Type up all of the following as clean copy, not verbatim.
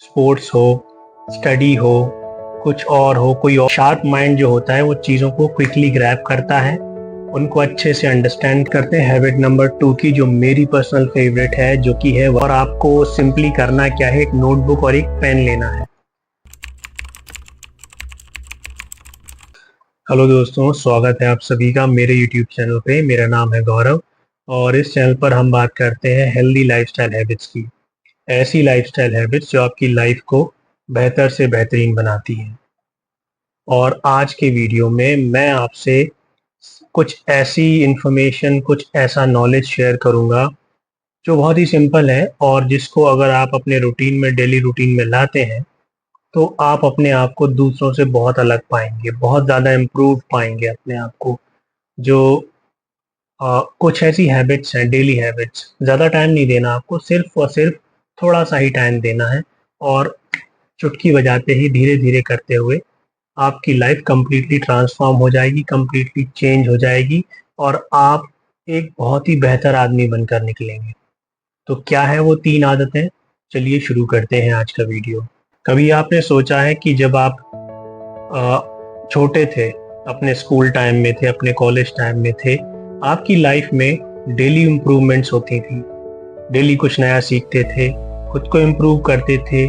Sports हो, study हो, कुछ और हो, कोई और शार्प माइंड जो होता है वो चीज़ों को क्विकली ग्रैब करता है, उनको अच्छे से अंडरस्टैंड करते हैं। हैबिट नंबर 2 की जो मेरी पर्सनल फेवरेट है जो कि है, और आपको सिंपली करना क्या है, एक नोटबुक और एक पेन लेना है। हेलो दोस्तों, स्वागत है आप सभी का मेरे यूट्यूब चैनल पे। मेरा नाम है गौरव और इस चैनल पर हम बात करते हैं हेल्दी लाइफस्टाइल हैबिट्स की। ऐसी लाइफस्टाइल हैबिट्स जो आपकी लाइफ को बेहतर से बेहतरीन बनाती हैं। और आज के वीडियो में मैं आपसे कुछ ऐसी इंफॉर्मेशन, कुछ ऐसा नॉलेज शेयर करूंगा जो बहुत ही सिंपल है और जिसको अगर आप अपने रूटीन में, डेली रूटीन में लाते हैं तो आप अपने आप को दूसरों से बहुत अलग पाएंगे, बहुत ज़्यादा इम्प्रूव पाएंगे अपने आप को। जो कुछ ऐसी हैबिट्स हैं, डेली हैबिट्स, ज़्यादा टाइम नहीं देना आपको, सिर्फ और सिर्फ थोड़ा सा ही टाइम देना है और चुटकी बजाते ही धीरे धीरे करते हुए आपकी लाइफ कंप्लीटली ट्रांसफॉर्म हो जाएगी, कंप्लीटली चेंज हो जाएगी और आप एक बहुत ही बेहतर आदमी बनकर निकलेंगे। तो क्या है वो 3 आदतें? चलिए शुरू करते हैं आज का वीडियो। कभी आपने सोचा है कि जब आप छोटे थे, अपने स्कूल टाइम में थे, अपने कॉलेज टाइम में थे, आपकी लाइफ में डेली इम्प्रूवमेंट्स होती थी, डेली कुछ नया सीखते थे, खुद को इम्प्रूव करते थे,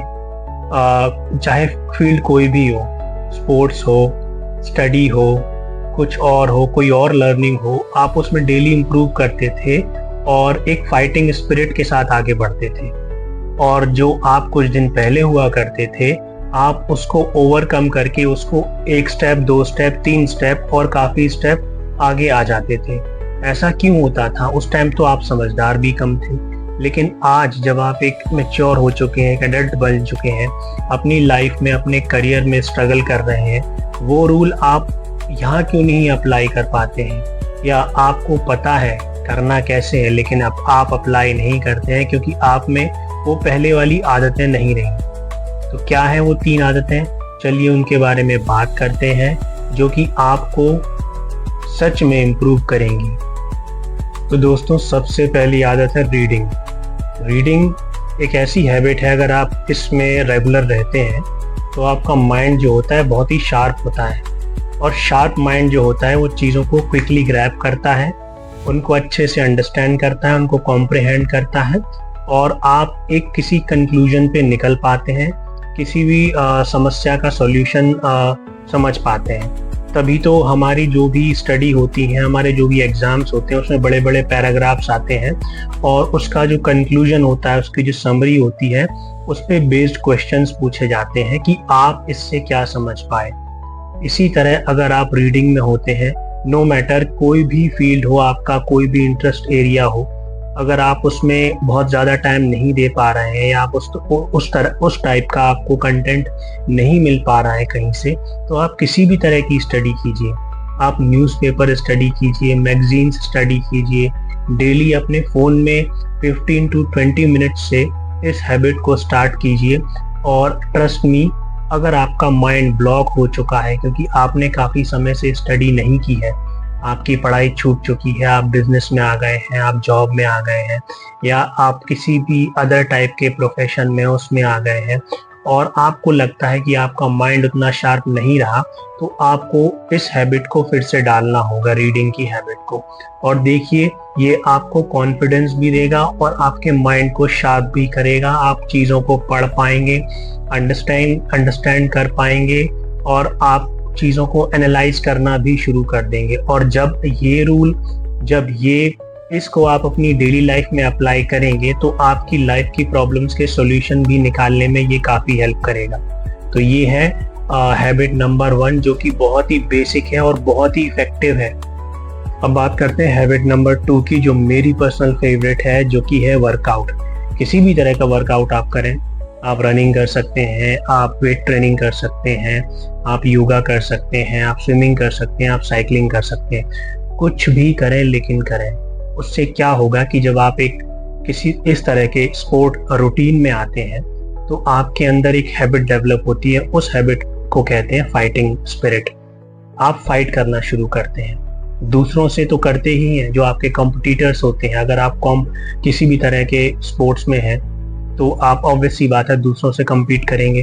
चाहे फील्ड कोई भी हो, स्पोर्ट्स हो, स्टडी हो, कुछ और हो, कोई और लर्निंग हो, आप उसमें डेली इम्प्रूव करते थे और एक फाइटिंग स्पिरिट के साथ आगे बढ़ते थे। और जो आप कुछ दिन पहले हुआ करते थे, आप उसको ओवरकम करके उसको 1 स्टेप, 2 स्टेप, 3 स्टेप और काफ़ी स्टेप आगे आ जाते थे। ऐसा क्यों होता था? उस टाइम तो आप समझदार भी कम थे, लेकिन आज जब आप एक मैच्योर हो चुके हैं, एक एडल्ट बन चुके हैं, अपनी लाइफ में, अपने करियर में स्ट्रगल कर रहे हैं, वो रूल आप यहाँ क्यों नहीं अप्लाई कर पाते हैं? या आपको पता है करना कैसे है लेकिन आप अप्लाई नहीं करते हैं क्योंकि आप में वो पहले वाली आदतें नहीं रही। तो क्या है वो 3 आदतें? चलिए उनके बारे में बात करते हैं जो कि आपको सच में इम्प्रूव करेंगी। तो दोस्तों, सबसे पहली आदत है रीडिंग। रीडिंग एक ऐसी हैबिट है, अगर आप इसमें रेगुलर रहते हैं तो आपका माइंड जो होता है बहुत ही शार्प होता है और शार्प माइंड जो होता है वो चीज़ों को क्विकली ग्रैब करता है, उनको अच्छे से अंडरस्टैंड करता है, उनको कॉम्प्रिहेंड करता है और आप एक किसी कंक्लूजन पे निकल पाते हैं, किसी भी समस्या का सॉल्यूशन समझ पाते हैं। तभी तो हमारी जो भी स्टडी होती है, हमारे जो भी एग्ज़ाम्स होते हैं, उसमें बड़े बड़े पैराग्राफ्स आते हैं और उसका जो कंक्लूजन होता है, उसकी जो समरी होती है, उस पे बेस्ड क्वेश्चंस पूछे जाते हैं कि आप इससे क्या समझ पाए। इसी तरह अगर आप रीडिंग में होते हैं, नो मैटर कोई भी फील्ड हो, आपका कोई भी इंटरेस्ट एरिया हो, अगर आप उसमें बहुत ज़्यादा टाइम नहीं दे पा रहे हैं या आप उस टाइप का आपको कंटेंट नहीं मिल पा रहा है कहीं से, तो आप किसी भी तरह की स्टडी कीजिए। आप न्यूज़पेपर स्टडी कीजिए, मैगजीन्स स्टडी कीजिए, डेली अपने फ़ोन में 15 to 20 मिनट से इस हैबिट को स्टार्ट कीजिए। और ट्रस्ट मी, अगर आपका माइंड ब्लॉक हो चुका है क्योंकि आपने काफ़ी समय से स्टडी नहीं की है, आपकी पढ़ाई छूट चुकी है, आप बिजनेस में आ गए हैं, आप जॉब में आ गए हैं या आप किसी भी अदर टाइप के प्रोफेशन में उसमें आ गए हैं और आपको लगता है कि आपका माइंड उतना शार्प नहीं रहा, तो आपको इस हैबिट को फिर से डालना होगा, रीडिंग की हैबिट को। और देखिए, ये आपको कॉन्फिडेंस भी देगा और आपके माइंड को शार्प भी करेगा। आप चीज़ों को पढ़ पाएंगे, अंडरस्टैंड कर पाएंगे और आप चीज़ों को एनालाइज करना भी शुरू कर देंगे। और जब इसको आप अपनी डेली लाइफ में अप्लाई करेंगे तो आपकी लाइफ की प्रॉब्लम्स के सॉल्यूशन भी निकालने में ये काफ़ी हेल्प करेगा। तो ये है हैबिट नंबर 1 जो कि बहुत ही बेसिक है और बहुत ही इफेक्टिव है। अब बात करते हैं हैबिट नंबर 2 की, जो मेरी पर्सनल फेवरेट है, जो कि है वर्कआउट। किसी भी तरह का वर्कआउट आप करें, आप रनिंग कर सकते हैं, आप वेट ट्रेनिंग कर सकते हैं, आप योगा कर सकते हैं, आप स्विमिंग कर सकते हैं, आप साइकिलिंग कर सकते हैं, कुछ भी करें लेकिन करें। उससे क्या होगा कि जब आप किसी इस तरह के स्पोर्ट रूटीन में आते हैं तो आपके अंदर एक हैबिट डेवलप होती है। उस हैबिट को कहते हैं फाइटिंग स्पिरिट। आप फाइट करना शुरू करते हैं, दूसरों से तो करते ही हैं, जो आपके कॉम्पिटिटर्स होते हैं। अगर आप किसी भी तरह के स्पोर्ट्स में हैं तो आप ऑब्वियस सी बात है दूसरों से कम्पीट करेंगे।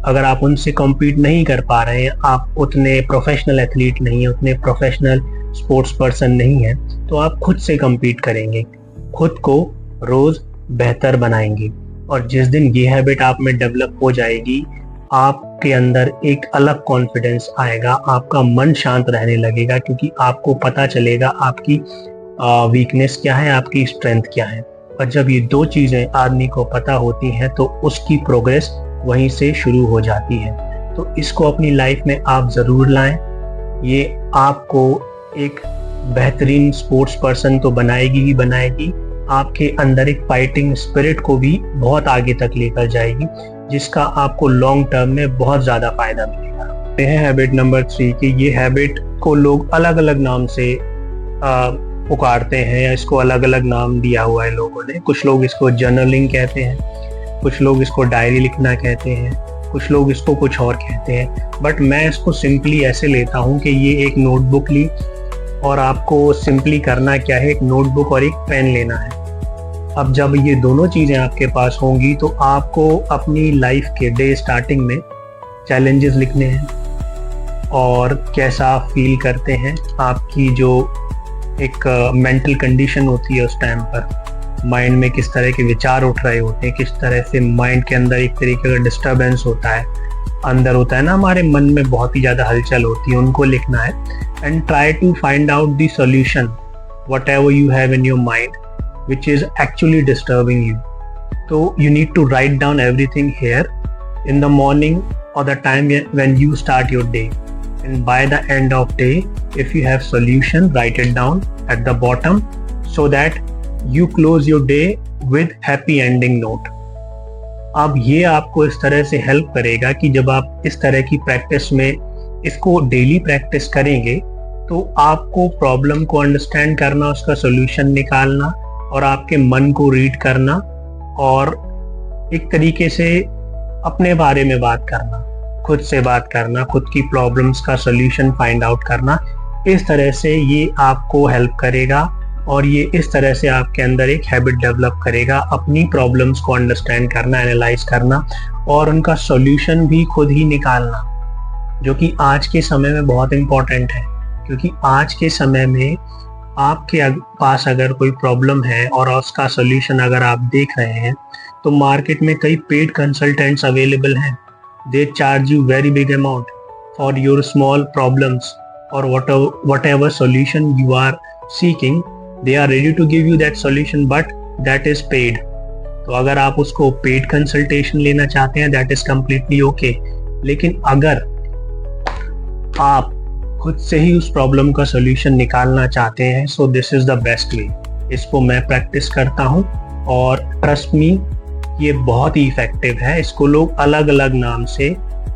अगर आप उनसे कम्पीट नहीं कर पा रहे हैं, आप उतने प्रोफेशनल एथलीट नहीं हैं, उतने प्रोफेशनल स्पोर्ट्स पर्सन नहीं हैं, तो आप खुद से कम्पीट करेंगे, खुद को रोज बेहतर बनाएंगे। और जिस दिन ये हैबिट आप में डेवलप हो जाएगी, आपके अंदर एक अलग कॉन्फिडेंस आएगा, आपका मन शांत रहने लगेगा, क्योंकि आपको पता चलेगा आपकी वीकनेस क्या है, आपकी स्ट्रेंथ क्या है। और जब ये दो चीज़ें आदमी को पता होती हैं तो उसकी प्रोग्रेस वहीं से शुरू हो जाती है। तो इसको अपनी लाइफ में आप ज़रूर लाएं। ये आपको एक बेहतरीन स्पोर्ट्स पर्सन तो बनाएगी ही बनाएगी, आपके अंदर एक फाइटिंग स्पिरिट को भी बहुत आगे तक लेकर जाएगी, जिसका आपको लॉन्ग टर्म में बहुत ज़्यादा फायदा मिलेगा। यह है हैबिट नंबर 3 कि ये हैबिट को लोग अलग अलग नाम से पुकारते हैं, या इसको अलग अलग नाम दिया हुआ है लोगों ने। कुछ लोग इसको जर्नलिंग कहते हैं, कुछ लोग इसको डायरी लिखना कहते हैं, कुछ लोग इसको कुछ और कहते हैं, बट मैं इसको सिंपली ऐसे लेता हूँ कि ये एक नोटबुक ली और आपको सिंपली करना क्या है, एक नोटबुक और एक पेन लेना है। अब जब ये दोनों चीज़ें आपके पास होंगी तो आपको अपनी लाइफ के डे स्टार्टिंग में चैलेंजेस लिखने हैं और कैसा आप फील करते हैं, आपकी जो एक मेंटल कंडीशन होती है उस टाइम पर, माइंड में किस तरह के विचार उठ रहे होते हैं, किस तरह से माइंड के अंदर एक तरीके का डिस्टर्बेंस होता है, अंदर होता है ना, हमारे मन में बहुत ही ज़्यादा हलचल होती है, उनको लिखना है। And try to find out the solution whatever you have in your mind which is actually disturbing you. So you need to write down everything here in the morning or the time when you start your day, and by the end of day if you have solution, write it down at the bottom so that you close your day with happy ending note. अब ये आपको इस तरह से help करेगा कि जब आप इस तरह की प्रैक्टिस में इसको डेली प्रैक्टिस करेंगे तो आपको प्रॉब्लम को अंडरस्टैंड करना, उसका सोल्यूशन निकालना और आपके मन को रीड करना और एक तरीके से अपने बारे में बात करना, खुद से बात करना, खुद की प्रॉब्लम्स का सॉल्यूशन फाइंड आउट करना, इस तरह से ये आपको हेल्प करेगा और ये इस तरह से आपके अंदर एक हैबिट डेवलप करेगा, अपनी प्रॉब्लम्स को अंडरस्टैंड करना, एनालाइज करना और उनका सॉल्यूशन भी खुद ही निकालना, जो कि आज के समय में बहुत इम्पोर्टेंट है। क्योंकि आज के समय में आपके पास अगर कोई प्रॉब्लम है और उसका सॉल्यूशन अगर आप देख रहे हैं तो मार्केट में कई पेड कंसल्टेंट्स अवेलेबल हैं। They charge you very big amount for your small problems और whatever solution you are seeking, they are ready to give you that solution, but that is paid. तो अगर आप उसको paid consultation लेना चाहते हैं, that is completely okay. लेकिन अगर आप खुद से ही उस प्रॉब्लम का सॉल्यूशन निकालना चाहते हैं, so this is the best way. इसको मैं प्रैक्टिस करता हूँ और ट्रस्ट मी, ये बहुत ही इफेक्टिव है। इसको लोग अलग अलग नाम से,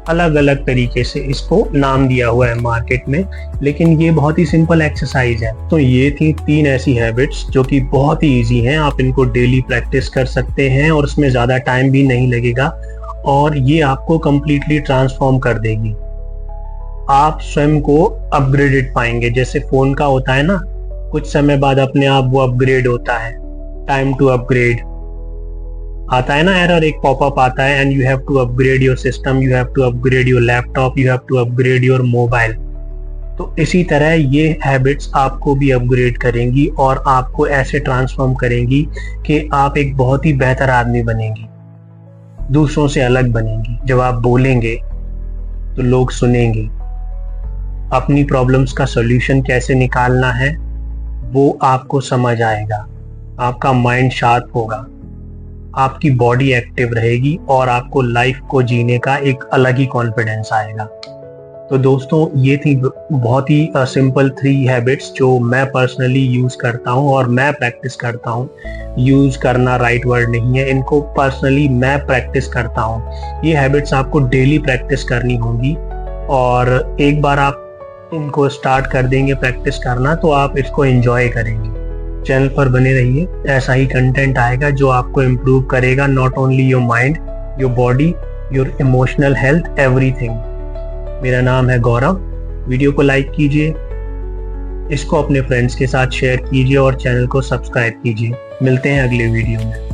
अलग अलग तरीके से इसको नाम दिया हुआ है मार्केट में, लेकिन ये बहुत ही सिंपल एक्सरसाइज है। तो ये थी 3 ऐसी हैबिट्स जो कि बहुत ही ईजी हैं, आप इनको डेली प्रैक्टिस कर सकते हैं और उसमें ज़्यादा टाइम भी नहीं लगेगा और ये आपको कम्प्लीटली ट्रांसफॉर्म कर देगी। आप स्वयं को अपग्रेडेड पाएंगे, जैसे फोन का होता है ना, कुछ समय बाद अपने आप वो अपग्रेड होता है, टाइम टू अपग्रेड आता है ना, एरर एक पॉपअप आता है, and you have to upgrade your system, you have to upgrade your laptop, you have to upgrade your mobile. तो इसी तरह ये हैबिट्स आपको भी अपग्रेड करेंगी और आपको ऐसे ट्रांसफॉर्म करेंगी कि आप एक बहुत ही बेहतर आदमी बनेंगी, दूसरों से अलग बनेंगी। जब आप बोलेंगे तो लोग सुनेंगे, अपनी प्रॉब्लम्स का सॉल्यूशन कैसे निकालना है वो आपको समझ आएगा, आपका माइंड शार्प होगा, आपकी बॉडी एक्टिव रहेगी और आपको लाइफ को जीने का एक अलग ही कॉन्फिडेंस आएगा। तो दोस्तों, ये थी बहुत ही सिंपल 3 हैबिट्स जो मैं पर्सनली यूज़ करता हूँ और मैं प्रैक्टिस करता हूँ। यूज़ करना राइट वर्ड नहीं है, इनको पर्सनली मैं प्रैक्टिस करता हूँ। ये हैबिट्स आपको डेली प्रैक्टिस करनी होंगी और एक बार आप इनको स्टार्ट कर देंगे प्रैक्टिस करना तो आप इसको एंजॉय करेंगे। चैनल पर बने रहिए, ऐसा ही कंटेंट आएगा जो आपको इम्प्रूव करेगा, not only your mind, your body, your emotional health, everything. मेरा नाम है गौरव। वीडियो को लाइक कीजिए, इसको अपने फ्रेंड्स के साथ शेयर कीजिए और चैनल को सब्सक्राइब कीजिए। मिलते हैं अगले वीडियो में।